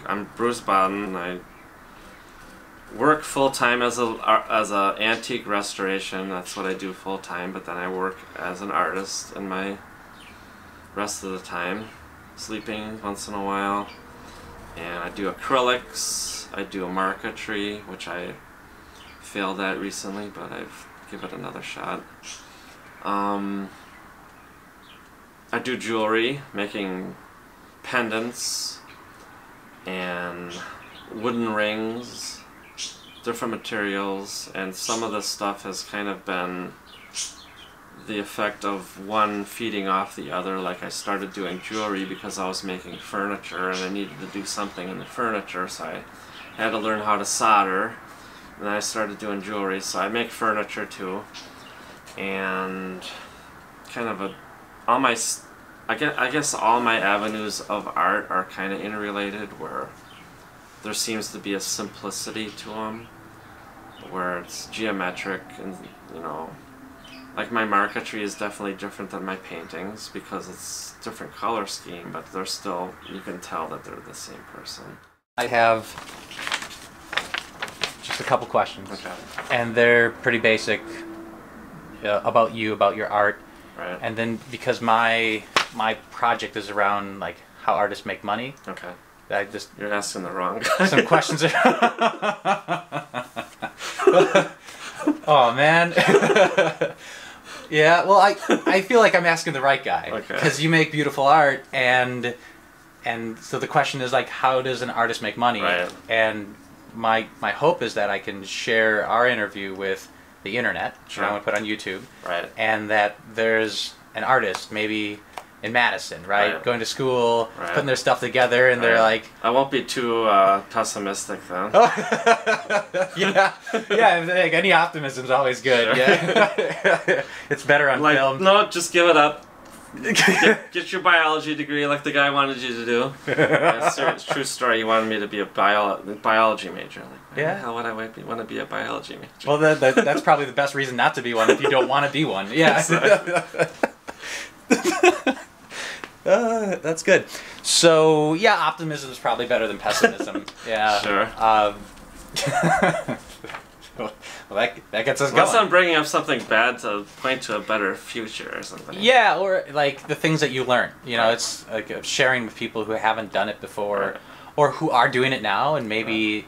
I'm Bruce Bodden. I work full-time as a antique restoration. That's what I do full-time, but then I work as an artist in my rest of the time, sleeping once in a while. And I do acrylics, I do marquetry, which I failed at recently, but I've given it another shot. I do jewelry, making pendants and wooden rings, different materials, and some of this stuff has kind of been the effect of one feeding off the other. Like I started doing jewelry because I was making furniture and I needed to do something in the furniture, so I had to learn how to solder, and then I started doing jewelry, so I make furniture too. And kind of I guess all my avenues of art are kind of interrelated, where there seems to be a simplicity to them, where it's geometric, and you know, like my marquetry is definitely different than my paintings because it's different color scheme, but they're still, you can tell that they're the same person. I have just a couple questions, Okay. and they're pretty basic about you, about your art. Right. And then because my project is around like how artists make money. Okay. I just You're asking the wrong guy. some questions. Oh man. Yeah. Well, I feel like I'm asking the right guy. Okay. Because you make beautiful art, and so the question is like, how does an artist make money? Right. And my hope is that I can share our interview with the internet. Sure. I want to put on YouTube. Right. And that there's an artist maybe in Madison, right? Going to school, Right. putting their stuff together, and they're like, I won't be too pessimistic then. yeah, like any optimism is always good. Sure. Yeah, it's better on Like, film. no, just give it up. Get your biology degree like the guy wanted you to do. Yeah, it's a true story. He wanted me to be a biology major. Like, why Yeah. the hell would I want to be a biology major? Well, that's probably the best reason not to be one if you don't want to be one. Yeah. That's good. So yeah, optimism is probably better than pessimism. Yeah. Sure. Well, that gets us Unless going. I'm bringing up something bad to point to a better future or something. Yeah, or like the things that you learn. You know, Right. it's like sharing with people who haven't done it before, Right. or who are doing it now, and maybe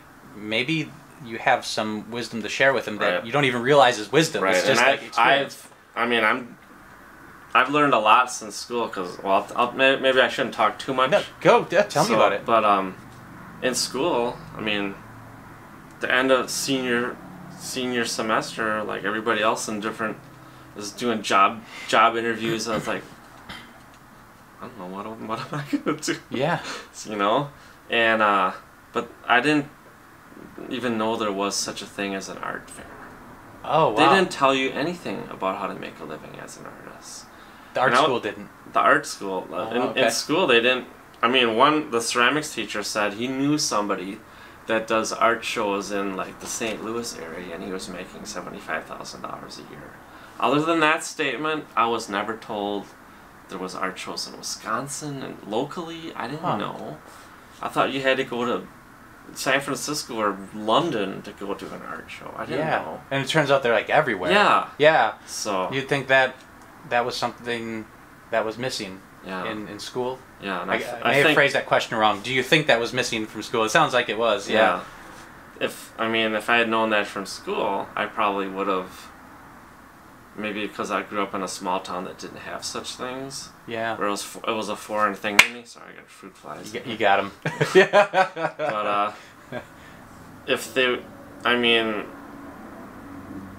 you have some wisdom to share with them that Right. you don't even realize is wisdom. Right. It's just and like experience. I've learned a lot since school because, well, maybe I shouldn't talk too much. No, go. Yeah, tell me about it. But in school, I mean, the end of senior semester, like everybody else is doing job interviews. I was like, I don't know what am I gonna do? Yeah. You know, and but I didn't even know there was such a thing as an art fair. Oh wow. They didn't tell you anything about how to make a living as an artist. The art school didn't. The art school. Okay. In school, they didn't. I mean, the ceramics teacher said he knew somebody that does art shows in like the St. Louis area, and he was making $75,000 a year. Other than that statement, I was never told there was art shows in Wisconsin and locally. I didn't know. I thought you had to go to San Francisco or London to go to an art show. I didn't know. And it turns out they're like everywhere. Yeah. Yeah. So You'd think that was something that was missing in school? Yeah. And I may have phrased that question wrong. Do you think that was missing from school? It sounds like it was, yeah. If I had known that from school, I probably would have, maybe because I grew up in a small town that didn't have such things. Yeah. Where it was a foreign thing to me. Sorry, I got fruit flies. You got them. But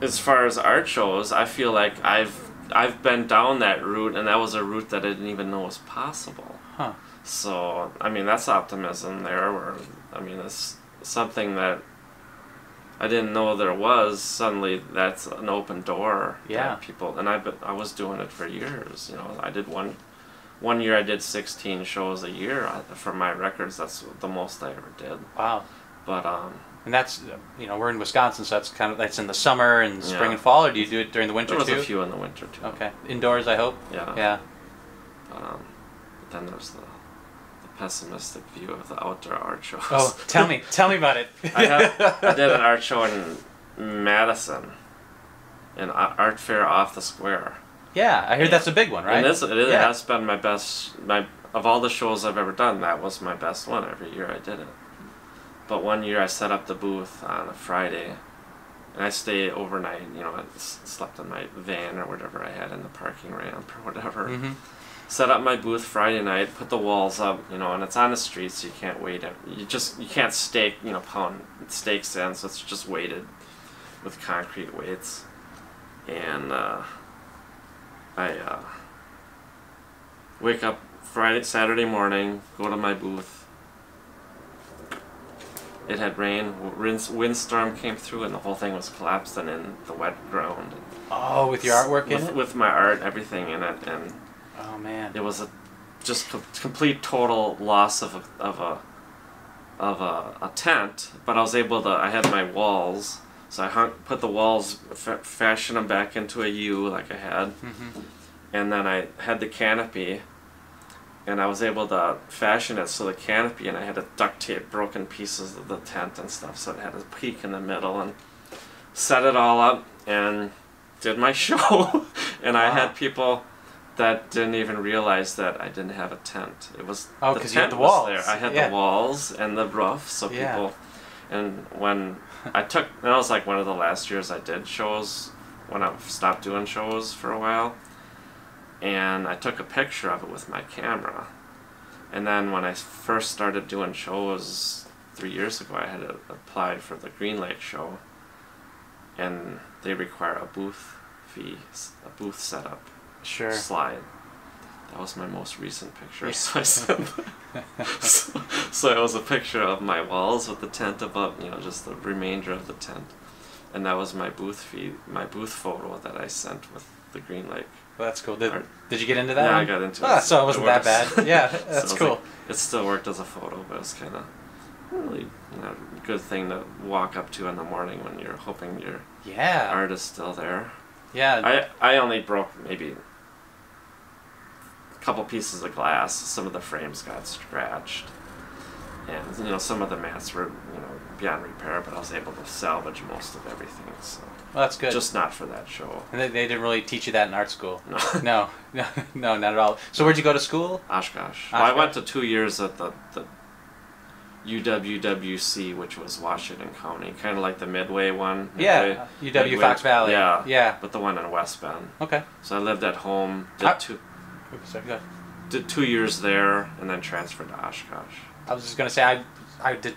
as far as art shows, I feel like I've been down that route, and that was a route that I didn't even know was possible. Huh. So, I mean, that's optimism there, where, I mean, it's something that I didn't know there was. Suddenly, that's an open door. Yeah. That people, and I was doing it for years, you know. I did one year I did 16 shows a year for my records. That's the most I ever did. Wow. But, and that's, we're in Wisconsin, so that's in the summer and spring and fall, or do you do it during the winter too? there was a few in the winter too. Okay. Indoors, I hope? Yeah. Yeah. But then there's the pessimistic view of the outdoor art shows. Oh, tell me about it. I did an art show in Madison, an art fair off the square. Yeah, I heard that's a big one, right? And it has been my best. Of all the shows I've ever done, that was my best one. Every year I did it. But one year I set up the booth on a Friday, and I stayed overnight. You know, I slept in my van or whatever I had in the parking ramp or whatever. Mm-hmm. Set up my booth Friday night, put the walls up, you know, and it's on the street, so you can't wait. You can't stake, you know, pound stakes in, so it's just weighted with concrete weights. And I wake up Saturday morning, go to my booth. It had rain, windstorm came through, and the whole thing was collapsing in the wet ground. Oh, with your artwork in it? With my art, everything in it, and oh man, it was a complete total loss of a tent. But I was able to. I had my walls, so I put the walls, fashioned them back into a U like I had, and then I had the canopy. And I was able to fashion it so the canopy, and I had to duct tape broken pieces of the tent and stuff, so it had a peak in the middle, and set it all up and did my show. And I had people that didn't even realize that I didn't have a tent. It was because you had the walls. There. I had the walls and the roof, so people. And when that was like one of the last years I did shows, when I stopped doing shows for a while. And I took a picture of it with my camera. And then when I first started doing shows 3 years ago, I had to apply for the Green Lake show. And they require a booth fee, a booth setup slide. That was my most recent picture. Yeah. So I sent so it was a picture of my walls with the tent above, you know, just the remainder of the tent. And that was my booth photo that I sent with the Green Lake. Well, that's cool. Did you get into that? Yeah, one? I got into it. So it wasn't that bad. Yeah, that's so cool. Like, it still worked as a photo, but it's kind of really good thing to walk up to in the morning when you're hoping your art is still there. Yeah. I only broke maybe a couple pieces of glass. Some of the frames got scratched. And, you know, some of the mats were, you know, beyond repair, but I was able to salvage most of everything, so. Well, that's good. Just not for that show. And they didn't really teach you that in art school? No. No, not at all. So where'd you go to school? Oshkosh. Well, I went to 2 years at the UWWC, which was Washington County, kind of like the Midway one. UW Fox Valley. Yeah. But the one in West Bend. Okay. So I lived at home, did 2 years there, and then transferred to Oshkosh. I was just going to say, I did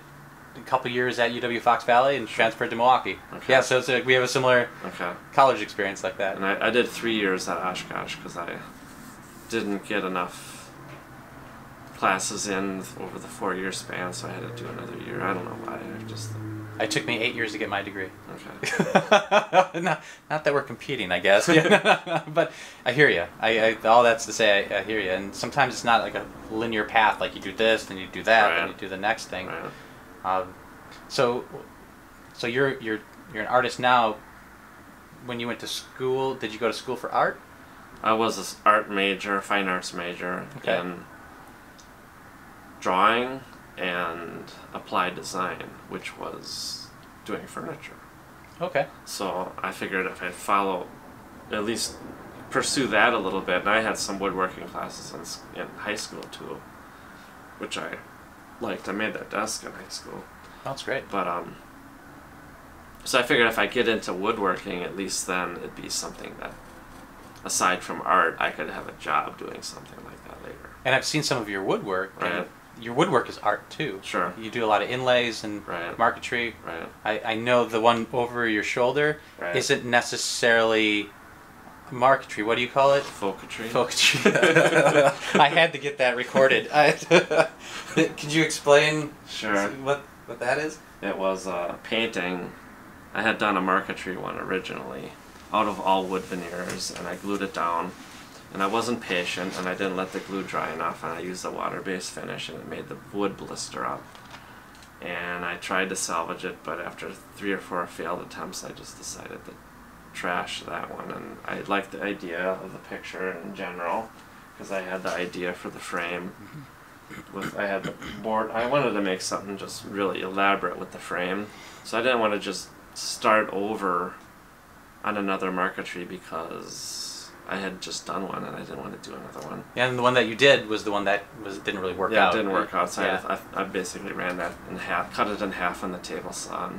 a couple years at UW Fox Valley and transferred to Milwaukee. Okay. Yeah, so it's we have a similar college experience like that. And I did 3 years at Oshkosh because I didn't get enough classes in over the 4-year span, so I had to do another year. I don't know why. It took me 8 years to get my degree. Okay. not that we're competing, I guess. But I hear you. I all that's to say, I hear you. And sometimes it's not like a linear path. Like you do this, then you do that, then you do the next thing. Right. So you're an artist now. When you went to school, did you go to school for art? I was an art major, fine arts major in drawing and applied design, which was doing furniture. Okay. So I figured if I at least pursue that a little bit, and I had some woodworking classes in high school too, which I liked. I made that desk in high school. That's great. But so I figured if I get into woodworking, at least then it'd be something that, aside from art, I could have a job doing something like that later. And I've seen some of your woodwork. Right. Your woodwork is art too. Sure. You do a lot of inlays and marquetry. Right. I know the one over your shoulder isn't necessarily marquetry. What do you call it? Folketry. Folketry. I had to get that recorded. Could you explain what that is? It was a painting. I had done a marquetry one originally out of all wood veneers, and I glued it down. And I wasn't patient, and I didn't let the glue dry enough, and I used a water-based finish, and it made the wood blister up. And I tried to salvage it, but after 3 or 4 failed attempts, I just decided to trash that one. And I liked the idea of the picture in general, because I had the idea for the frame. I had the board. I wanted to make something just really elaborate with the frame, so I didn't want to just start over on another marquetry because I had just done one and I didn't want to do another one. Yeah, and the one that you did was the one that didn't really work out. Yeah, it didn't work out. So yeah. I basically ran that in half, cut it in half on the table saw.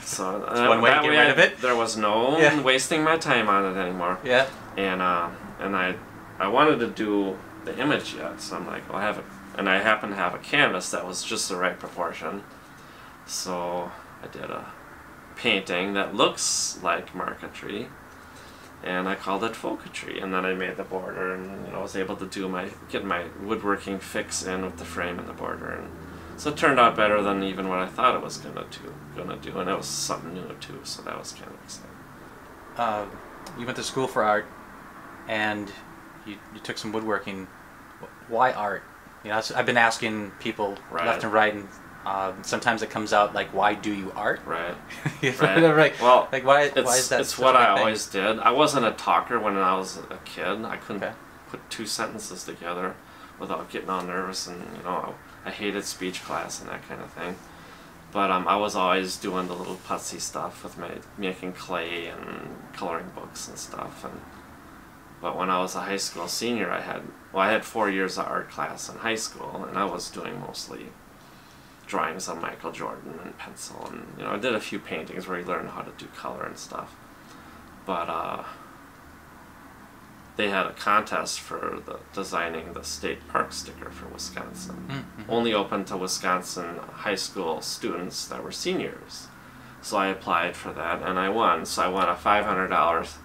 So that's one way to get rid of it. There was no wasting my time on it anymore. Yeah. And I wanted to do the image yet, so I'm like, well, I have it, and I happen to have a canvas that was just the right proportion. So I did a painting that looks like marquetry, and I called it Folketry. And then I made the border, and I was able to get my woodworking fix in with the frame and the border, and so it turned out better than even what I thought it was gonna do, and it was something new too. So that was kind of exciting. You went to school for art, and you took some woodworking. Why art? I've been asking people left and right, and sometimes it comes out like, "Why do you art?" Right. Right. Well, like why is that? It's what I always did. I wasn't a talker when I was a kid. I couldn't put two sentences together without getting all nervous, and I hated speech class and that kind of thing. But I was always doing the little putsy stuff with making clay and coloring books and stuff. But when I was a high school senior, I had 4 years of art class in high school, and I was doing mostly drawings of Michael Jordan and pencil, and I did a few paintings where you learn how to do color and stuff. But they had a contest for designing the state park sticker for Wisconsin, only open to Wisconsin high school students that were seniors. So I applied for that, and I won. So I won a $500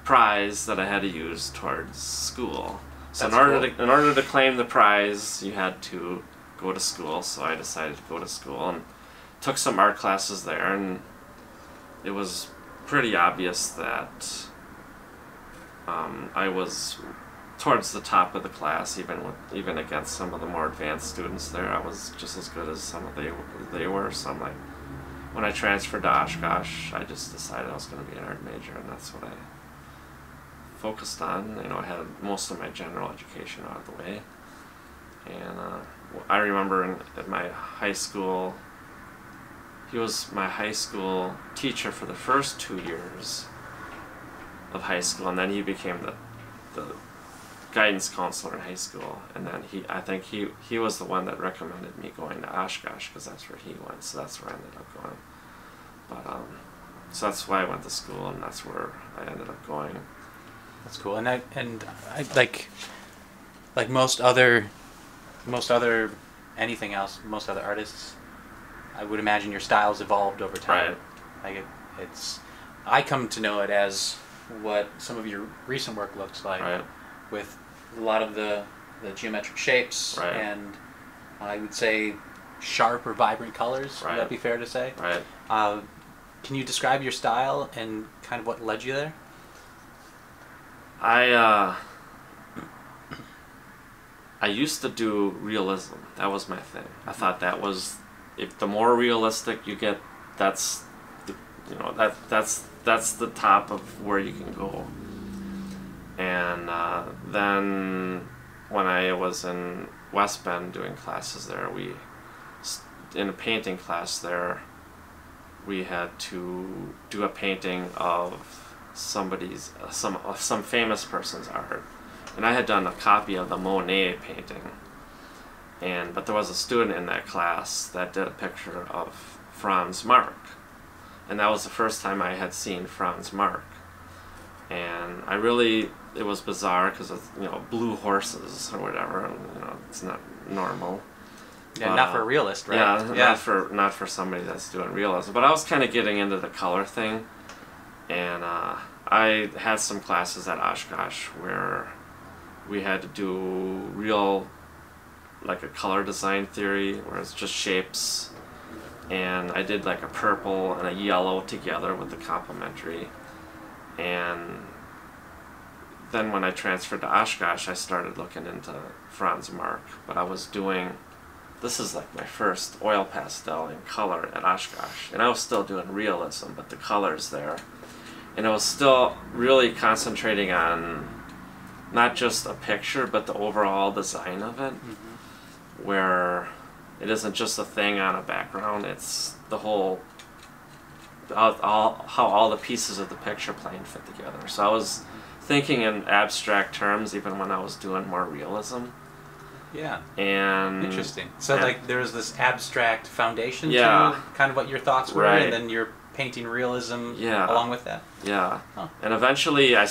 prize that I had to use towards school. So in order to claim the prize, you had to go to school. So I decided to go to school and took some art classes there, and it was pretty obvious that I was towards the top of the class, even against some of the more advanced students there. I was just as good as some of they were. So I'm like, when I transferred to Oshkosh, I just decided I was going to be an art major, and that's what I focused on. I had most of my general education out of the way, and I remember at my high school, he was my high school teacher for the first 2 years of high school, and then he became the guidance counselor in high school, and then I think he was the one that recommended me going to Oshkosh because that's where he went, so that's where I ended up going. But so that's why I went to school, and that's where I ended up going. That's cool. And I like most other anything else, most other artists, I would imagine your style's evolved over time. Right. Like I come to know it as what some of your recent work looks like, with a lot of the geometric shapes, and I would say sharp or vibrant colors. Would that be fair to say? Right. Can you describe your style and kind of what led you there? I used to do realism. That was my thing. I thought that was, if the more realistic you get, that's the top of where you can go. And then when I was in West Bend doing classes there, in a painting class there, we had to do a painting of some famous person's art, and I had done a copy of the Monet painting, but there was a student in that class that did a picture of Franz Marc, and that was the first time I had seen Franz Marc, and it was bizarre because of blue horses or whatever, and it's not normal. Yeah, not for a realist, right? Yeah, not for somebody that's doing realism. But I was kind of getting into the color thing, and I had some classes at Oshkosh where we had to do like a color design theory, where it's just shapes, and I did like a purple and a yellow together with the complementary, and then when I transferred to Oshkosh, I started looking into Franz Marc, but this is like my first oil pastel in color at Oshkosh, and I was still doing realism, but the color's there. And I was still really concentrating on not just a picture, but the overall design of it. where it isn't just a thing on a background, it's the whole, how all the pieces of the picture plane fit together. So I was thinking in abstract terms even when I was doing more realism. Yeah. And interesting. So like there's this abstract foundation yeah, to kind of what your thoughts were, right, and then you're painting realism yeah, along with that. Yeah. Huh. And eventually I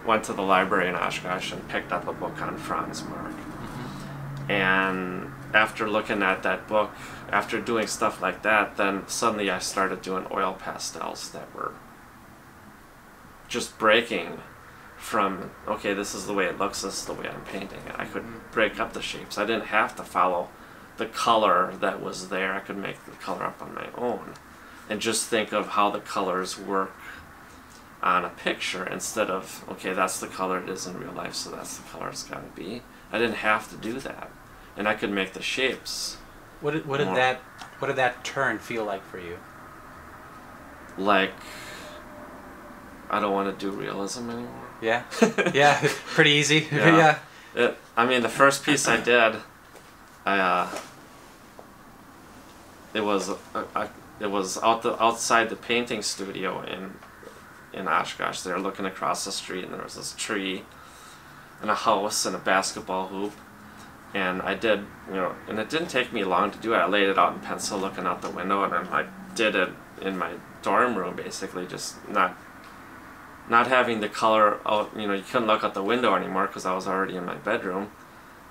went to the library in Oshkosh and picked up a book on Franz Marc. Mm-hmm. And after looking at that book, after doing stuff like that, then suddenly I started doing oil pastels that were just breaking from, okay, this is the way it looks, this is the way I'm painting it. I could break up the shapes. I didn't have to follow the color that was there. I could make the color up on my own and just think of how the colors work on a picture instead of, okay, that's the color it is in real life, so that's the color it's got to be. I didn't have to do that, and I could make the shapes. What did that turn feel like for you? Like, I don't want to do realism anymore. Yeah, yeah, pretty easy. Yeah. I mean, the first piece I did, it was outside the painting studio in Oshkosh. They were looking across the street, and there was this tree, and a house, and a basketball hoop. And I did, and it didn't take me long to do it. I laid it out in pencil, looking out the window, and I did it in my dorm room, basically, just not having the color out. You couldn't look out the window anymore because I was already in my bedroom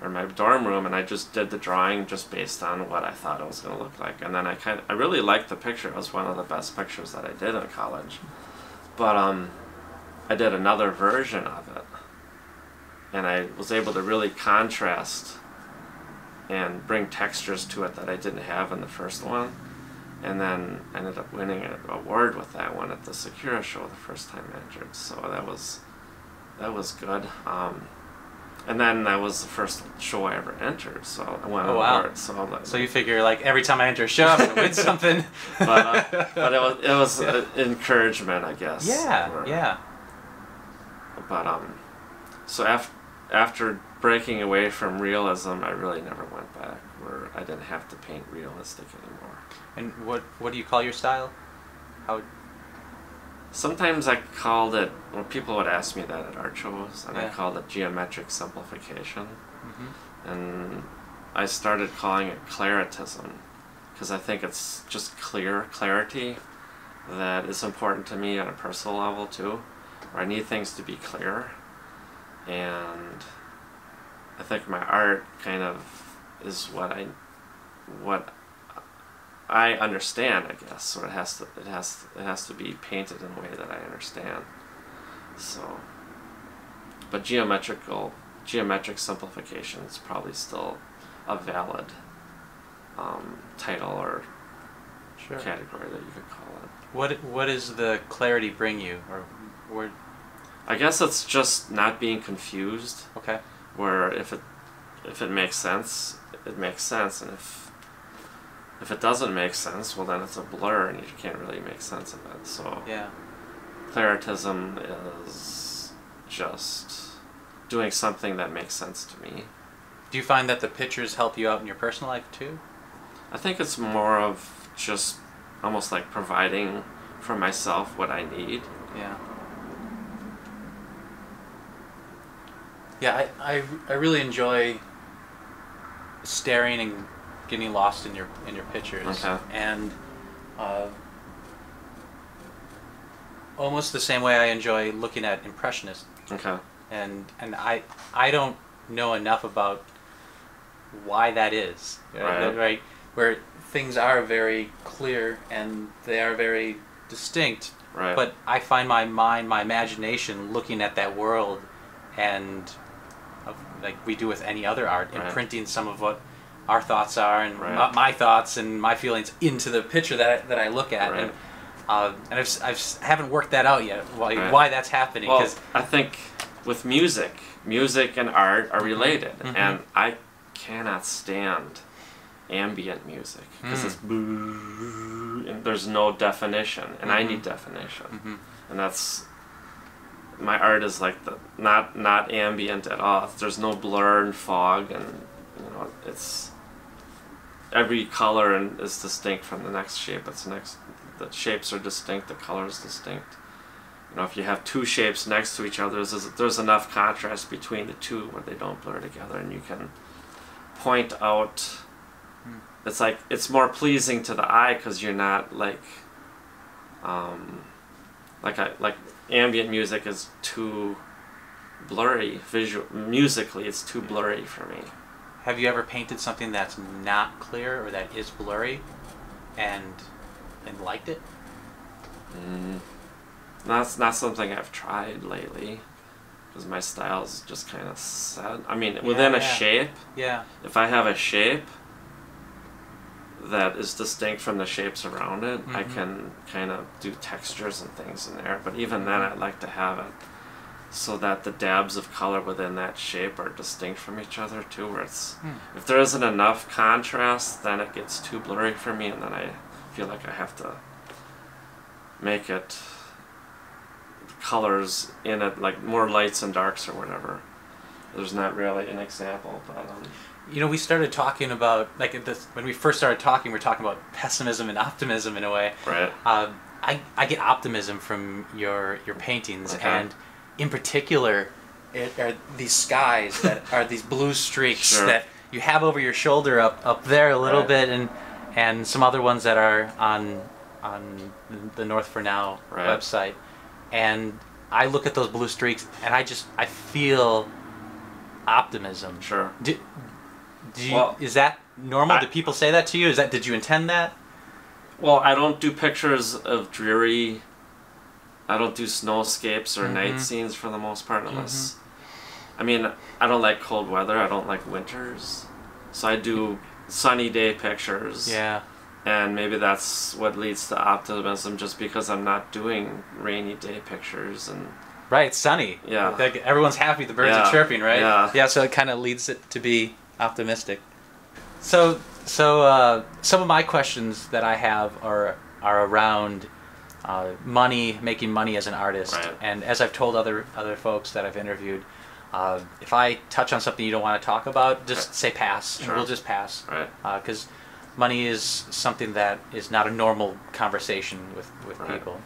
or my dorm room, and I just did the drawing just based on what I thought it was going to look like. And then I really liked the picture. It was one of the best pictures that I did in college. But I did another version of it, and I was able to really contrast and bring textures to it that I didn't have in the first one. And then I ended up winning an award with that one at the Sakura show the first time I entered. So that was good. And then that was the first show I ever entered, so I won an award. So you figure, like, every time I enter a show, I'm gonna win something. but it was encouragement, I guess. Yeah, yeah. But so after breaking away from realism, I really never went back, where I didn't have to paint realistic anymore. And what do you call your style? How? Sometimes I called it, well, people would ask me that at art shows, and I called it geometric simplification. Mm-hmm. And I started calling it claritism, because I think it's just clarity that is important to me on a personal level too, where I need things to be clear. And I think my art kind of is what I understand, I guess. So it has to be painted in a way that I understand. So, but geometric simplification is probably still a valid title or category that you could call it. What does the clarity bring you, or where? I guess it's just not being confused. Okay. Where if it makes sense, it makes sense, and if it doesn't make sense, well, then it's a blur, and you can't really make sense of it. So yeah, claritism is just doing something that makes sense to me. Do you find that the pictures help you out in your personal life too? I think it's more of just almost like providing for myself what I need. Yeah. Yeah, I really enjoy staring and getting lost in your pictures. Okay. And almost the same way I enjoy looking at Impressionists. Okay. And I don't know enough about why that is. Right? Where things are very clear and they are very distinct. Right. But I find my mind, my imagination looking at that world, and like we do with any other art, imprinting some of what our thoughts are and my thoughts and my feelings into the picture that I look at. Right. And I haven't worked that out yet, why that's happening. Well, I think with music and art are related, and I cannot stand ambient music because it's and there's no definition, and I need definition, and my art is like not ambient at all. There's no blur and fog, and it's every color is distinct from the next shape. The shapes are distinct. The color is distinct. If you have two shapes next to each other, there's enough contrast between the two where they don't blur together, and you can point out. It's like it's more pleasing to the eye because you're not like ambient music is too blurry musically. It's too blurry for me. Have you ever painted something that's not clear or that is blurry, and liked it? That's not something I've tried lately, because my style is just kind of set. I mean, within a shape. Yeah. If I have a shape that is distinct from the shapes around it, I can kind of do textures and things in there. But even then, I like to have it so that the dabs of color within that shape are distinct from each other too. Where it's if there isn't enough contrast, then it gets too blurry for me, and then I feel like I have to make it colors in it, like more lights and darks or whatever. There's not really an example, but we started talking about, like, when we first started talking, we were talking about pessimism and optimism in a way. Right. I get optimism from your paintings, and in particular, it are these skies that are these blue streaks that you have over your shoulder up there a little bit, and some other ones that are on the North for Now website. And I look at those blue streaks, and I feel optimism. Sure. Is that normal? Do people say that to you? Did you intend that? Well, I don't do pictures of dreary. I don't do snowscapes or night scenes for the most part, unless. I mean, I don't like cold weather. I don't like winters, so I do sunny day pictures. Yeah. And maybe that's what leads to optimism, just because I'm not doing rainy day pictures and. Right, it's sunny. Yeah. Like everyone's happy, the birds are chirping, right? Yeah. Yeah, so it kind of leads it to be optimistic. So some of my questions that I have are around money, making money as an artist. Right. And as I've told other folks that I've interviewed, if I touch on something you don't want to talk about, just say pass. Sure. And we'll just pass. Right. Because money is something that is not a normal conversation with people.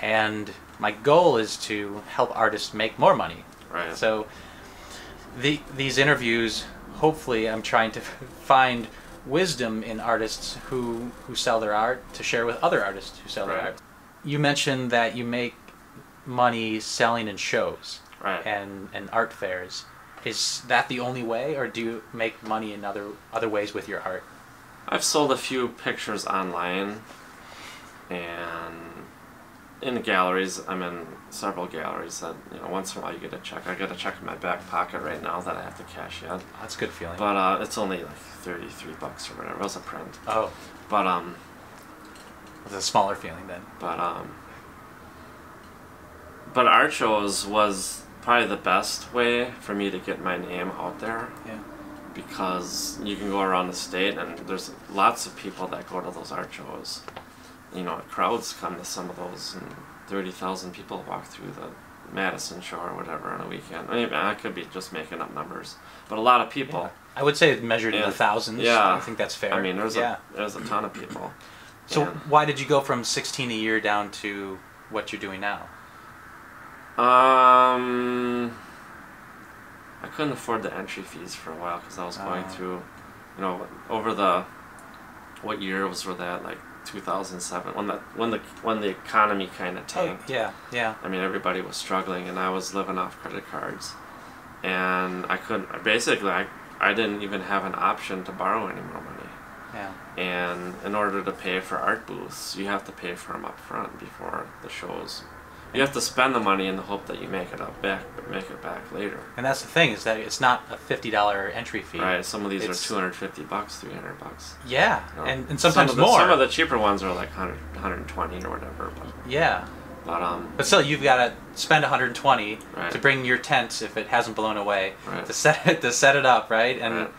And my goal is to help artists make more money. Right. So these interviews, hopefully I'm trying to find wisdom in artists who sell their art to share with other artists who sell their art. You mentioned that you make money selling in shows and art fairs. Is that the only way, or do you make money in other ways with your art? I've sold a few pictures online, and in galleries. I'm in several galleries that, once in a while you get a check. I get a check in my back pocket right now that I have to cash in. That's a good feeling. But it's only like $33 or whatever. It was a print. Oh. But it's a smaller feeling then. But art shows was probably the best way for me to get my name out there. Yeah. Because you can go around the state, and there's lots of people that go to those art shows. Crowds come to some of those, and 30,000 people walk through the Madison show or whatever on a weekend. I mean, I could be just making up numbers, but a lot of people. Yeah. I would say measured in the thousands. Yeah. I think that's fair. I mean, there's a ton of people. So why did you go from 16 a year down to what you're doing now? I couldn't afford the entry fees for a while because I was going through, what year was that, like 2007, when the economy kind of tanked. Oh, yeah. I mean, everybody was struggling, and I was living off credit cards, and I couldn't. Basically, I didn't even have an option to borrow any more money. Yeah. And in order to pay for art booths, you have to pay for them up front before the shows. You have to spend the money in the hope that you make it back later. And that's the thing, is that it's not a $50 entry fee. Right. Some of these are $250, $300. Yeah, and sometimes more. Some of the cheaper ones are like 100, 120 or whatever. Yeah. But still, you've got to spend 120 to bring your tent, if it hasn't blown away, to set it up, right? And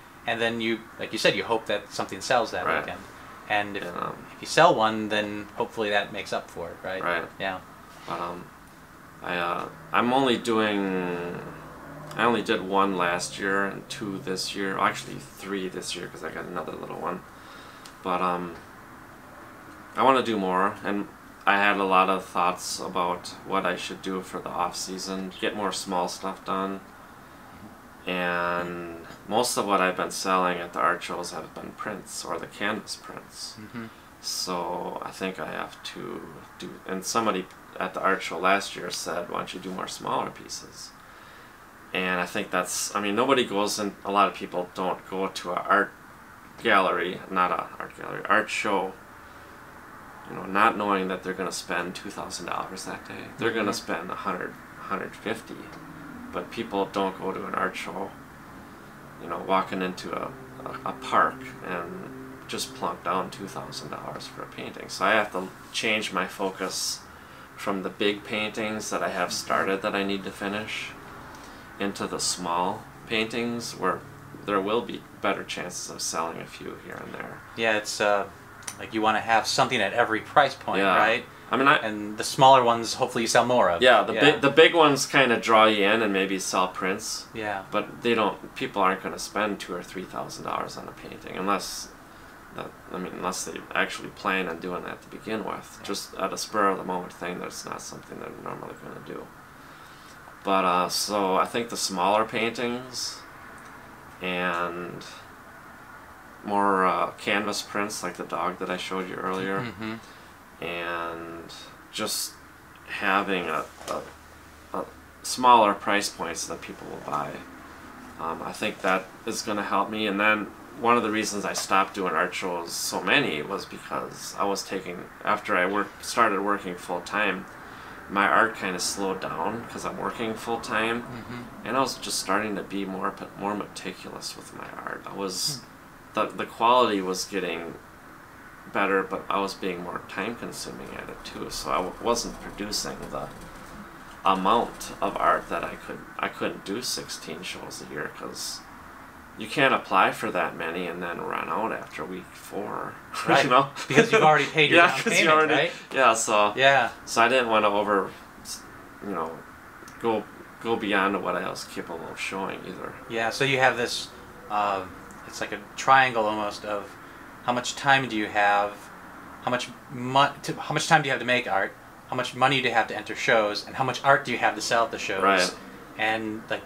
then you, like you said, you hope that something sells that weekend. And if you sell one, then hopefully that makes up for it, right? Right. Yeah. I'm only doing. I only did 1 last year and 2 this year. Well, actually 3 this year because I got another little one. But I want to do more, and I had a lot of thoughts about what I should do for the off season. Get more small stuff done. And most of what I've been selling at the art shows have been prints or the canvas prints. So I think I have to do. And somebody at the art show last year said, "Why don't you do more smaller pieces?" And I think that's, I mean, nobody goes in, a lot of people don't go to an art gallery, not an art gallery, art show, you know, not knowing that they're going to spend $2,000 that day. They're going to spend 100, 150. But people don't go to an art show, you know, walking into a park and just plunk down $2,000 for a painting. So I have to change my focus from the big paintings that I have started that I need to finish into the small paintings where there will be better chances of selling a few here and there. Yeah, it's like you want to have something at every price point, right? I mean, and the smaller ones, hopefully you sell more of. Yeah, the big ones kind of draw you in and maybe sell prints. Yeah. But they don't. People aren't going to spend $2,000 or $3,000 on a painting unless they actually plan on doing that to begin with. Yeah. Just at a spur of the moment thing, that's not something they're normally going to do. But so I think the smaller paintings and more canvas prints like the dog that I showed you earlier, and just having a smaller price points that people will buy. I think that is going to help me. And then one of the reasons I stopped doing art shows so many was because I was taking, after I started working full time, my art kind of slowed down because I'm working full time, and I was just starting to be more meticulous with my art. I was the quality was getting better, but I was being more time consuming at it too. So I wasn't producing the amount of art that I couldn't do 16 shows a year because you can't apply for that many and then run out after week 4, right? You know, because you've already paid your down payment, right? Yeah, so I didn't want to go beyond what I was capable of showing either. Yeah, so you have this, it's like a triangle almost of how much time do you have, how much time do you have to make art, how much money do you have to enter shows, and how much art do you have to sell at the shows, right? And like,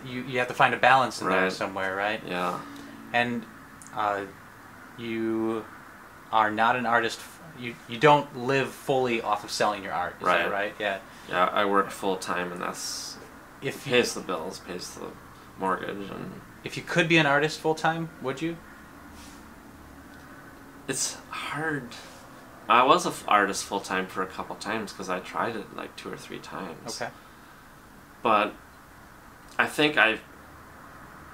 you have to find a balance in there somewhere, right? Yeah. And you are not an artist. You don't live fully off of selling your art. Is that right? Yeah. Yeah, I work full time, and that's pays the bills, pays the mortgage, and. If you could be an artist full time, would you? It's hard. I was an artist full time for a couple times because I tried it like 2 or 3 times. Okay. But I think on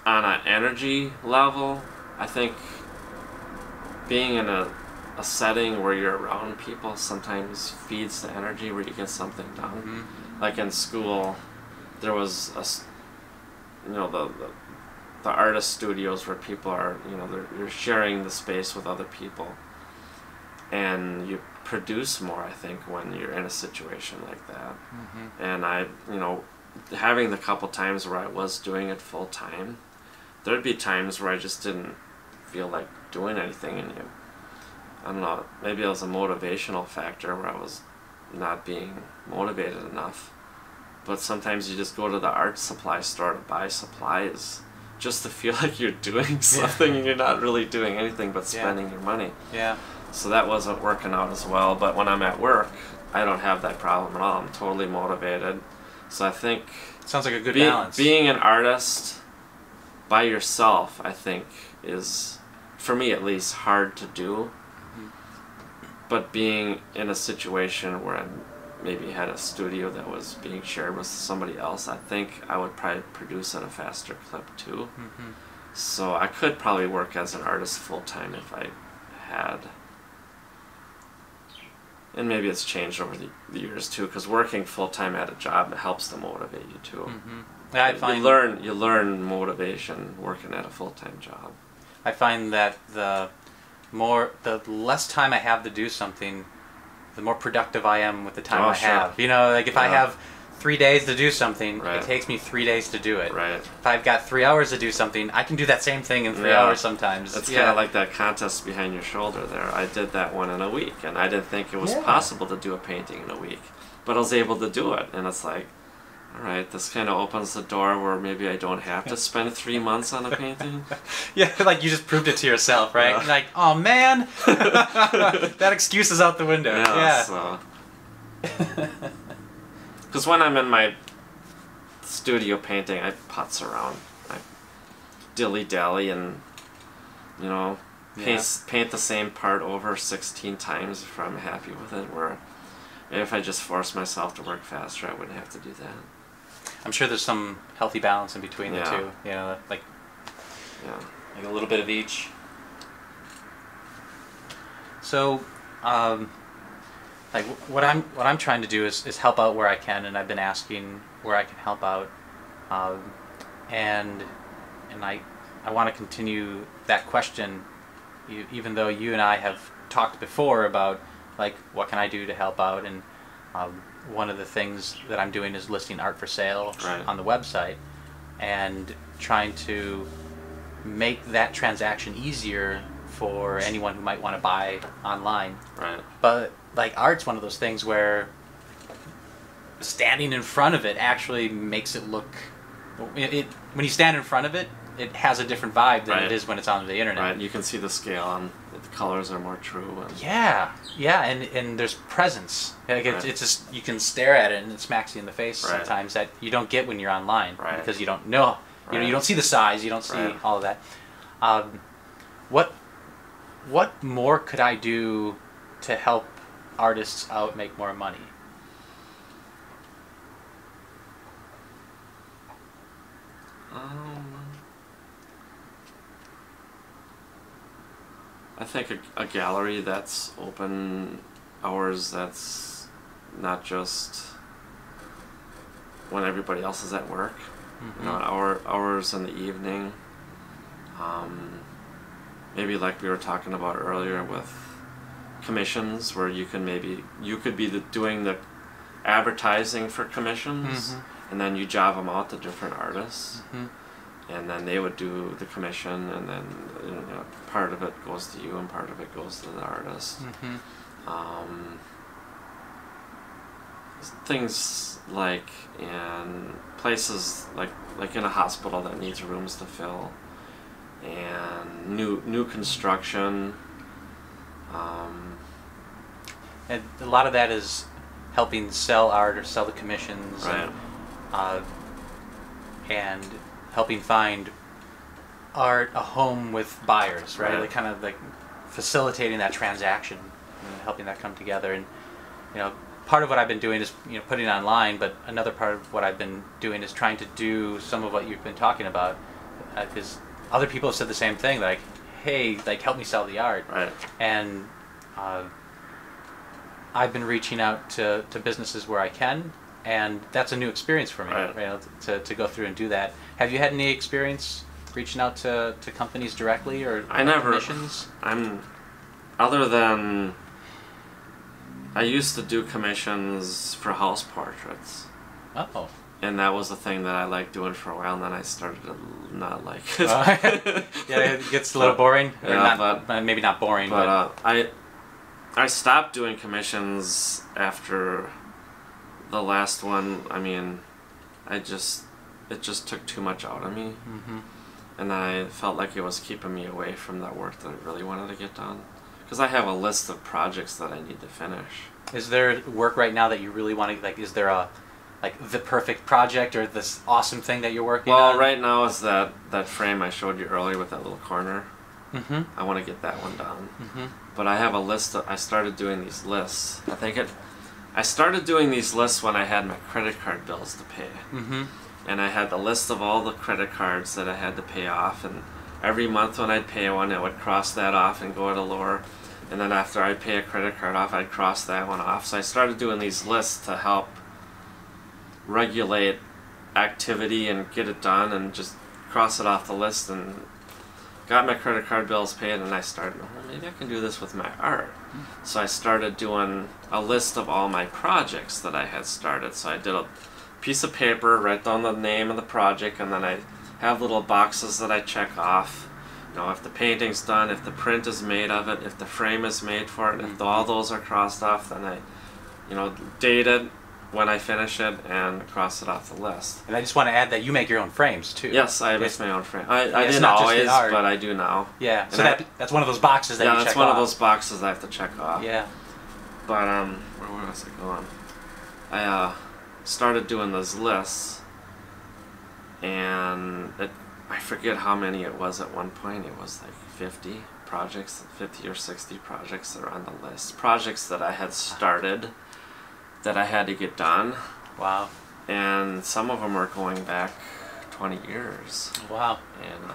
an energy level, I think being in a setting where you're around people sometimes feeds the energy where you get something done. Like in school, there was the artist studios where people are, you're sharing the space with other people, and you produce more, I think, when you're in a situation like that. And having the couple times where I was doing it full time, there'd be times where I just didn't feel like doing anything, and I don't know, maybe it was a motivational factor where I was not being motivated enough. But sometimes you just go to the art supply store to buy supplies just to feel like you're doing something, and you're not really doing anything but spending your money. Yeah. So that wasn't working out as well. But when I'm at work, I don't have that problem at all. I'm totally motivated. So I think sounds like a good balance. Being an artist by yourself, I think, is, for me at least, hard to do. But being in a situation where I maybe had a studio that was being shared with somebody else, I think I would probably produce at a faster clip too. So I could probably work as an artist full time if I had. And maybe it's changed over the years too, because working full time at a job, it helps to motivate you too. Yeah, I find you learn motivation working at a full time job. I find that the less time I have to do something, the more productive I am with the time I sure. have. You know, like if I have 3 days to do something, right. it takes me 3 days to do it. Right. If I've got 3 hours to do something, I can do that same thing in 3 hours sometimes. It's kind of like that contest behind your shoulder there. I did that one in a week, and I didn't think it was possible to do a painting in a week. But I was able to do it, and it's like, all right, this kind of opens the door where maybe I don't have to spend 3 months on a painting. Yeah, like you just proved it to yourself, right? Yeah. Like, oh man, that excuse is out the window. Yeah. So. Because when I'm in my studio painting, I putz around, I dilly-dally, and you know, paint the same part over 16 times if I'm happy with it. Where maybe if I just forced myself to work faster, I wouldn't have to do that. I'm sure there's some healthy balance in between the two. You know, like a little bit of each. So, like what I'm trying to do is help out where I can, and I've been asking where I can help out, and I want to continue that question, even though you and I have talked before about like what can I do to help out, and one of the things that I'm doing is listing art for sale on the website, and trying to make that transaction easier for anyone who might want to buy online. Right. But like art's one of those things where standing in front of it actually makes it look. When you stand in front of it, it has a different vibe than it is when it's on the internet. Right. You can see the scale and the colors are more true. And yeah, and there's presence. Like it's just you can stare at it and it smacks you in the face sometimes that you don't get when you're online because you don't know. You know, you don't see the size. You don't see all of that. What more could I do to help artists out make more money? I think a gallery that's open hours, that's not just when everybody else is at work. You know, hours in the evening. Maybe like we were talking about earlier with commissions, where you could be doing the advertising for commissions, and then you job them out to different artists, and then they would do the commission, and then part of it goes to you and part of it goes to the artist. Things like in places like in a hospital that needs rooms to fill, and new construction. And a lot of that is helping sell art or sell the commissions, and helping find art a home with buyers, right? Like kind of like facilitating that transaction and helping that come together. And part of what I've been doing is putting it online, but another part of what I've been doing is trying to do some of what you've been talking about, because other people have said the same thing, like, hey, like help me sell the art. And I've been reaching out to businesses where I can, and that's a new experience for me, to go through and do that. Have you had any experience reaching out to companies directly or commissions? Other than I used to do commissions for house portraits. Oh. And that was the thing that I liked doing for a while, and then I started to not like it. It gets a little boring. Maybe not boring, but I stopped doing commissions after the last one. I mean, it just took too much out of me, and then I felt like it was keeping me away from that work that I really wanted to get done. Because I have a list of projects that I need to finish. Is there work right now that you really want to, like, is there the perfect project or this awesome thing that you're working on? Well, right now is that frame I showed you earlier with that little corner. I want to get that one done. But I have a list. I started doing these lists. I started doing these lists when I had my credit card bills to pay. And I had the list of all the credit cards that I had to pay off, and every month when I'd pay one, I would cross that off and go at a lower. And then after I'd pay a credit card off, I'd cross that one off. So I started doing these lists to help regulate activity and get it done, and just cross it off the list. And got my credit card bills paid, and I started, well, maybe I can do this with my art. So I started doing a list of all my projects that I had started. So I did a piece of paper, write down the name of the project, and then I have little boxes that I check off. You know, if the painting's done, if the print is made of it, if the frame is made for it, if all those are crossed off, then I, you know, date it when I finish it and cross it off the list. And I just want to add that you make your own frames too. Yes, I make my own frame. I didn't always, but I do now. Yeah, so that's one of those boxes that you check off. Yeah, that's one of those boxes I have to check off. Yeah. But, where was I going? I started doing those lists, and I forget how many it was at one point. It was like 50 projects, 50 or 60 projects that are on the list. Projects that I had started that I had to get done. Wow. And some of them are going back 20 years. Wow. And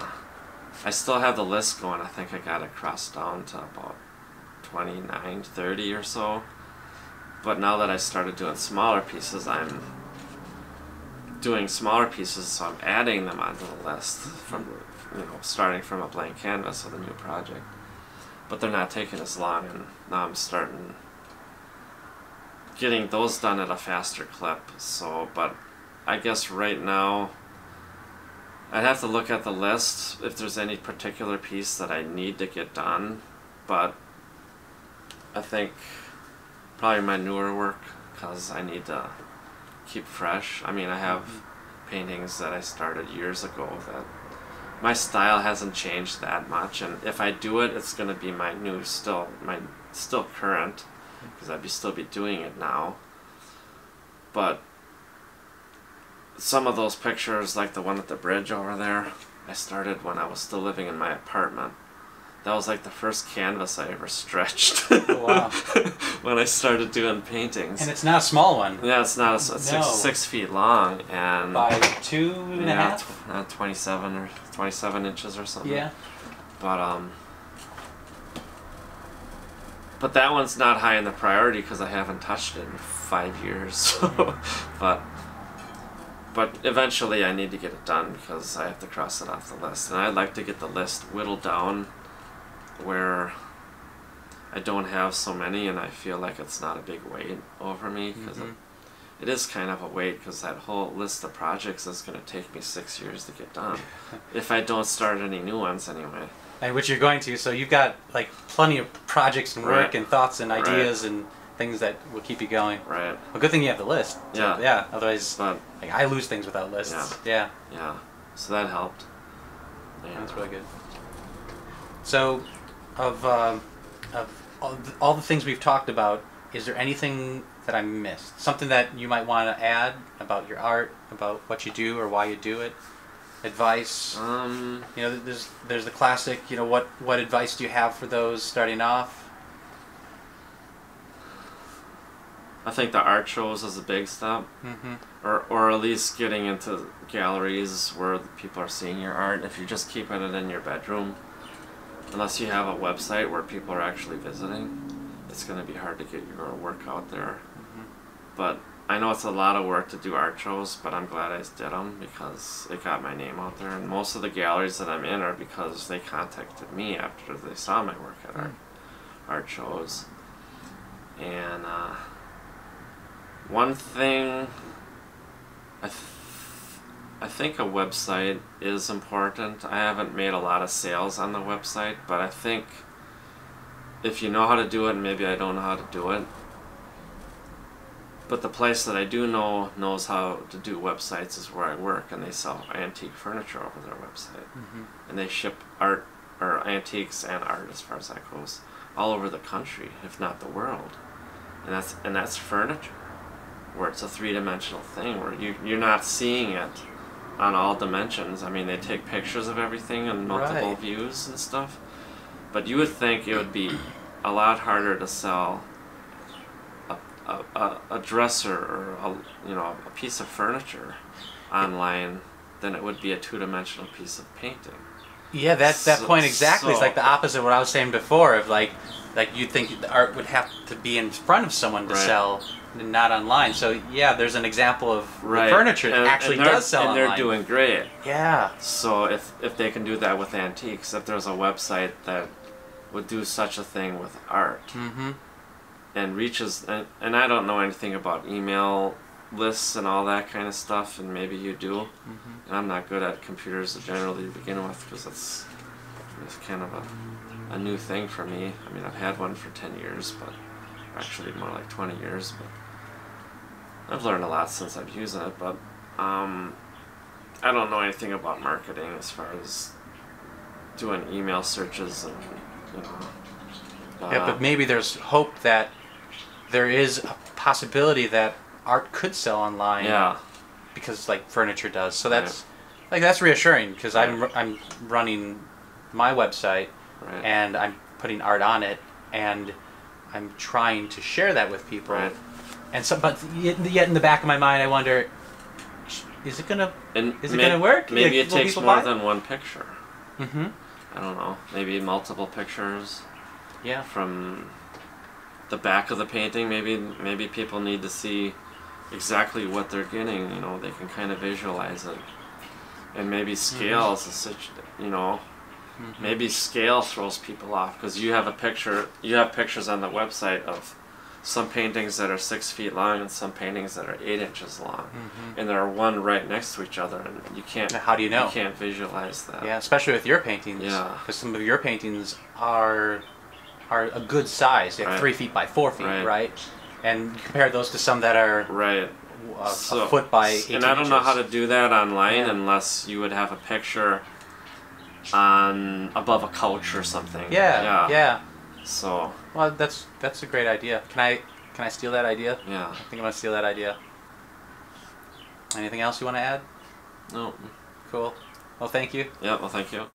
I still have the list going. I think I got it crossed down to about 29, 30 or so. But now that I started doing smaller pieces, I'm doing smaller pieces, so I'm adding them onto the list from, you know, starting from a blank canvas with a new project. But they're not taking as long, and now I'm starting getting those done at a faster clip. So, but I guess right now I'd have to look at the list if there's any particular piece that I need to get done. But I think probably my newer work, because I need to keep fresh. I mean, I have paintings that I started years ago that my style hasn't changed that much, and if I do it, it's going to be my still current, because I'd still be doing it now. But some of those pictures, like the one at the bridge over there, I started when I was still living in my apartment. That was like the first canvas I ever stretched. Oh, wow. When I started doing paintings. And it's not a small one. Yeah, it's not. It's No. 6 feet long and by 2.5. 27 or 27 inches or something. Yeah. But that one's not high in the priority because I haven't touched it in 5 years. So, but eventually I need to get it done because I have to cross it off the list, and I'd like to get the list whittled down where I don't have so many, and I feel like it's not a big weight over me, because it is kind of a weight, because that whole list of projects is going to take me 6 years to get done if I don't start any new ones anyway. And which you're going to, so you've got like plenty of projects and work and thoughts and ideas and things that will keep you going. Right. Well, good thing you have the list. Yeah. Yeah. Otherwise, like, I lose things without lists. Yeah. Yeah. So that helped. Yeah. That's really good. So, of all the things we've talked about, is there anything that I missed? Something that you might want to add about your art, about what you do or why you do it? Advice? You know, there's the classic, you know, what advice do you have for those starting off? I think the art shows is a big step, or at least getting into galleries where people are seeing your art. If you're just keeping it in your bedroom, unless you have a website where people are actually visiting, it's going to be hard to get your work out there. But I know it's a lot of work to do art shows, but I'm glad I did them because it got my name out there. And most of the galleries that I'm in are because they contacted me after they saw my work at art shows. And one thing, I think a website is important. I haven't made a lot of sales on the website, but I think if you know how to do it, and maybe I don't know how to do it, but the place that I do know knows how to do websites is where I work, and they sell antique furniture over their website. And they ship art, or antiques and art as far as that goes, all over the country, if not the world. And that's furniture, where it's a three-dimensional thing, where you're not seeing it on all dimensions. I mean, they take pictures of everything and multiple views and stuff, but you would think it would be a lot harder to sell a dresser or a piece of furniture online than it would be a two-dimensional piece of painting. Yeah, that point exactly is like the opposite of what I was saying before, of like you'd think the art would have to be in front of someone to sell, not online. So yeah, there's an example of right. furniture that actually does sell online. And they're doing great. Yeah. So if they can do that with antiques, if there's a website that would do such a thing with art, and reaches, and I don't know anything about email lists and all that kind of stuff, and maybe you do, and I'm not good at computers generally to begin with, because it's kind of a new thing for me. I mean, I've had one for 10 years, but actually more like 20 years, but I've learned a lot since I've used it. But I don't know anything about marketing as far as doing email searches and, you know. Yeah, but maybe there's hope that there is a possibility that art could sell online. Yeah. Because like furniture does. So that's that's reassuring, because I'm running my website and I'm putting art on it, and I'm trying to share that with people. Right. And so, but yet in the back of my mind, I wonder, is it gonna work? Maybe it takes more than one picture. Mm-hmm. I don't know. Maybe multiple pictures. Yeah. From the back of the painting, maybe people need to see exactly what they're getting. You know, they can kind of visualize it, and maybe scale is a you know. Maybe scale throws people off, because you have pictures on the website of some paintings that are 6 feet long and some paintings that are 8 inches long, and there are one right next to each other, and you can't. How do you know? You can't visualize that. Yeah, especially with your paintings. Yeah. Because some of your paintings are a good size, like 3 feet by 4 feet, right? And you compare those to some that are a foot by 8 inches. And I don't know how to do that online unless you would have a picture on above a couch or something. Yeah. So. Well, that's a great idea. Can I steal that idea? Yeah. I think I'm gonna steal that idea. Anything else you want to add? No. Cool. Well, thank you. Yeah. Well, thank you.